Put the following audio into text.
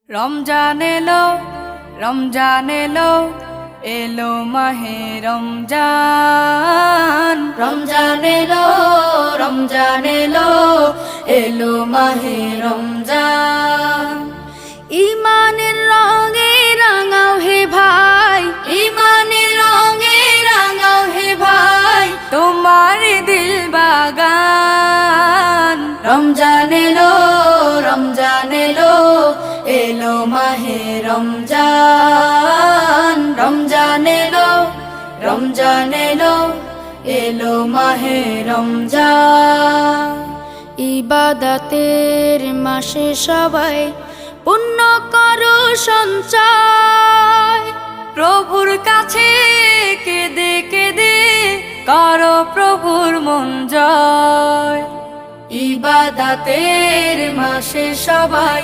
রমজান এলো, রমজান এলো, এলো মাহে রমজান। রমজান এলো, রমজান এলো, এলো মাহে রমজান। ইমানের রঙে রাঙাও হে ভাই, ইমানের রঙে রাঙাও হে ভাই, তোমার দিল বাগান। রমজান এলো, রমজান এলো, এলো মাহে রমজান। রমজান এলো, রমজান এলো, এলো মাহে রমজান। ইবাদতের মাসে সবাই পুণ্য করো সঞ্চয়, প্রভুর কাছে কেঁদে কেঁদে করো প্রভুর মন জয়। ইবাদতের মাসে সবাই